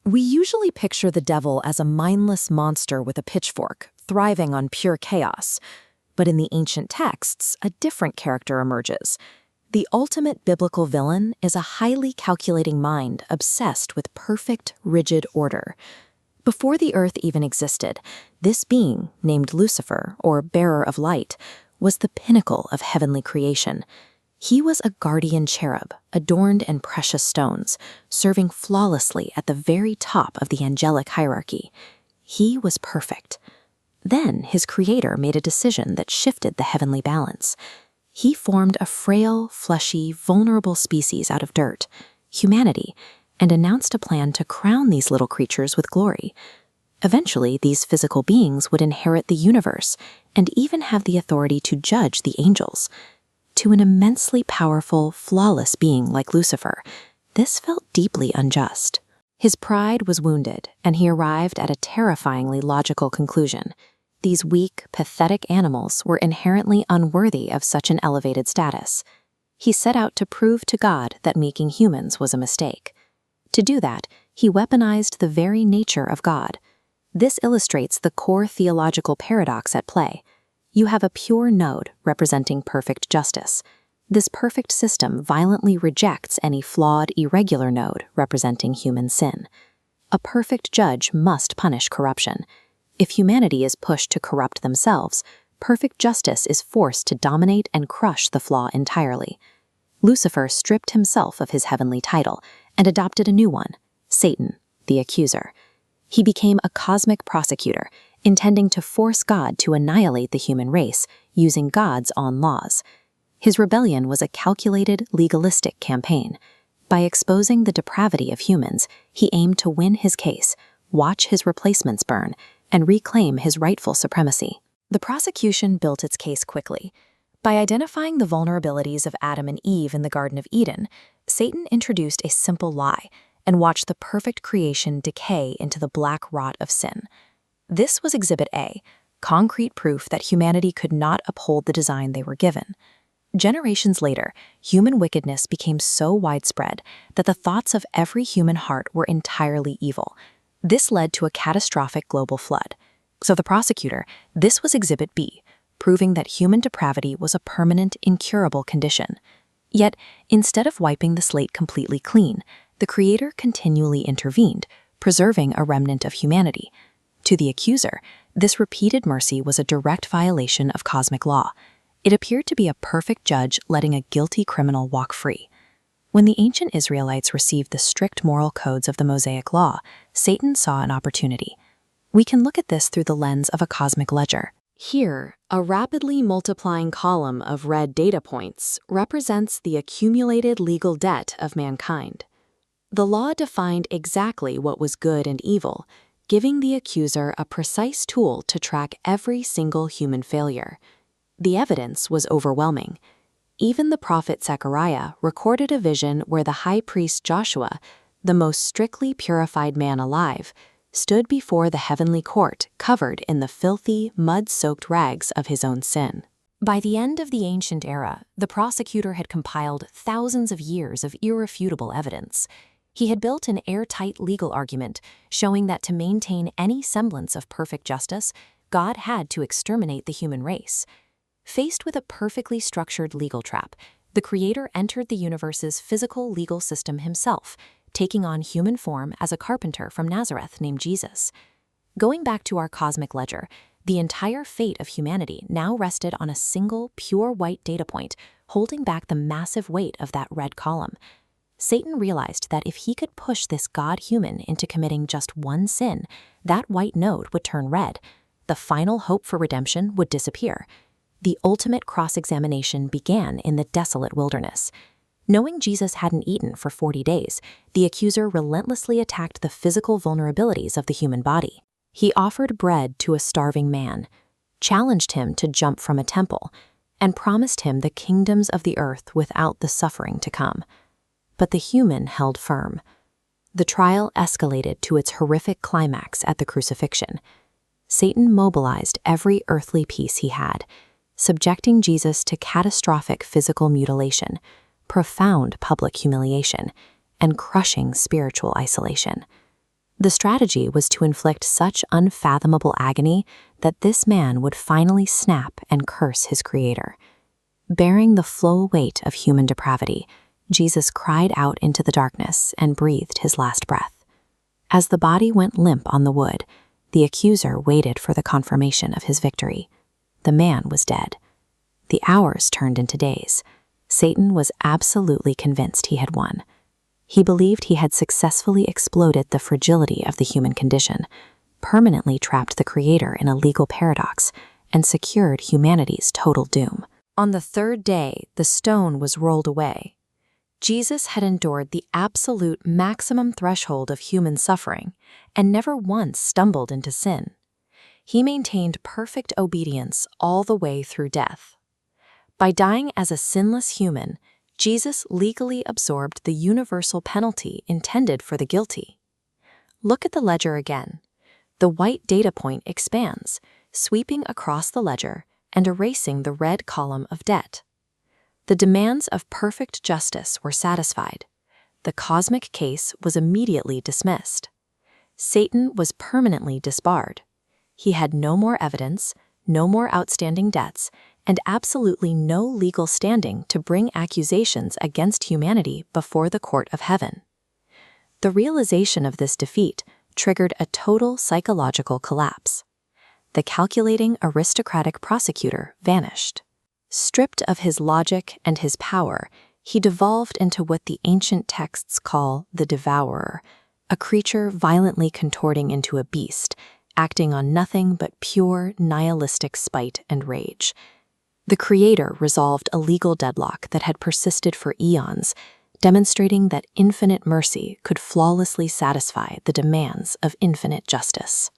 We usually picture the devil as a mindless monster with a pitchfork, thriving on pure chaos. But in the ancient texts, a different character emerges. The ultimate biblical villain is a highly calculating mind obsessed with perfect, rigid order. Before the earth even existed, this being, named Lucifer, or bearer of light, was the pinnacle of heavenly creation. He was a guardian cherub, adorned in precious stones, serving flawlessly at the very top of the angelic hierarchy. He was perfect. Then his creator made a decision that shifted the heavenly balance. He formed a frail, fleshy, vulnerable species out of dirt, humanity, and announced a plan to crown these little creatures with glory. Eventually, these physical beings would inherit the universe and even have the authority to judge the angels. To an immensely powerful, flawless being like Lucifer, this felt deeply unjust. His pride was wounded, and he arrived at a terrifyingly logical conclusion. These weak, pathetic animals were inherently unworthy of such an elevated status. He set out to prove to God that making humans was a mistake. To do that, he weaponized the very nature of God. This illustrates the core theological paradox at play. You have a pure node representing perfect justice. This perfect system violently rejects any flawed, irregular node representing human sin. A perfect judge must punish corruption. If humanity is pushed to corrupt themselves, perfect justice is forced to dominate and crush the flaw entirely. Lucifer stripped himself of his heavenly title and adopted a new one, Satan, the accuser. He became a cosmic prosecutor, intending to force God to annihilate the human race using God's own laws. His rebellion was a calculated, legalistic campaign. By exposing the depravity of humans, he aimed to win his case, watch his replacements burn, and reclaim his rightful supremacy. The prosecution built its case quickly. By identifying the vulnerabilities of Adam and Eve in the Garden of Eden, Satan introduced a simple lie and watched the perfect creation decay into the black rot of sin. This was Exhibit A, concrete proof that humanity could not uphold the design they were given. Generations later, human wickedness became so widespread that the thoughts of every human heart were entirely evil. This led to a catastrophic global flood. So the prosecutor, this was Exhibit B, proving that human depravity was a permanent, incurable condition. Yet, instead of wiping the slate completely clean, the Creator continually intervened, preserving a remnant of humanity. To the accuser, this repeated mercy was a direct violation of cosmic law. It appeared to be a perfect judge letting a guilty criminal walk free. When the ancient Israelites received the strict moral codes of the Mosaic Law, Satan saw an opportunity. We can look at this through the lens of a cosmic ledger. Here, a rapidly multiplying column of red data points represents the accumulated legal debt of mankind. The law defined exactly what was good and evil, giving the accuser a precise tool to track every single human failure. The evidence was overwhelming. Even the prophet Zechariah recorded a vision where the high priest Joshua, the most strictly purified man alive, stood before the heavenly court covered in the filthy, mud-soaked rags of his own sin. By the end of the ancient era, the prosecutor had compiled thousands of years of irrefutable evidence. He had built an airtight legal argument showing that to maintain any semblance of perfect justice, God had to exterminate the human race. Faced with a perfectly structured legal trap, the Creator entered the universe's physical legal system himself, taking on human form as a carpenter from Nazareth named Jesus. Going back to our cosmic ledger, the entire fate of humanity now rested on a single, pure white data point, holding back the massive weight of that red column. Satan realized that if he could push this God-human into committing just one sin, that white node would turn red. The final hope for redemption would disappear. The ultimate cross-examination began in the desolate wilderness. Knowing Jesus hadn't eaten for 40 days, the accuser relentlessly attacked the physical vulnerabilities of the human body. He offered bread to a starving man, challenged him to jump from a temple, and promised him the kingdoms of the earth without the suffering to come. But the human held firm. The trial escalated to its horrific climax at the crucifixion. Satan mobilized every earthly piece he had, subjecting Jesus to catastrophic physical mutilation, profound public humiliation, and crushing spiritual isolation. The strategy was to inflict such unfathomable agony that this man would finally snap and curse his Creator. Bearing the full weight of human depravity, Jesus cried out into the darkness and breathed his last breath. As the body went limp on the wood, the accuser waited for the confirmation of his victory. The man was dead. The hours turned into days. Satan was absolutely convinced he had won. He believed he had successfully exploded the fragility of the human condition, permanently trapped the Creator in a legal paradox, and secured humanity's total doom. On the third day, the stone was rolled away. Jesus had endured the absolute maximum threshold of human suffering and never once stumbled into sin. He maintained perfect obedience all the way through death. By dying as a sinless human, Jesus legally absorbed the universal penalty intended for the guilty. Look at the ledger again. The white data point expands, sweeping across the ledger and erasing the red column of debt. The demands of perfect justice were satisfied. The cosmic case was immediately dismissed. Satan was permanently disbarred. He had no more evidence, no more outstanding debts, and absolutely no legal standing to bring accusations against humanity before the court of heaven. The realization of this defeat triggered a total psychological collapse. The calculating aristocratic prosecutor vanished. Stripped of his logic and his power, he devolved into what the ancient texts call the devourer, a creature violently contorting into a beast, acting on nothing but pure nihilistic spite and rage. The Creator resolved a legal deadlock that had persisted for eons, demonstrating that infinite mercy could flawlessly satisfy the demands of infinite justice.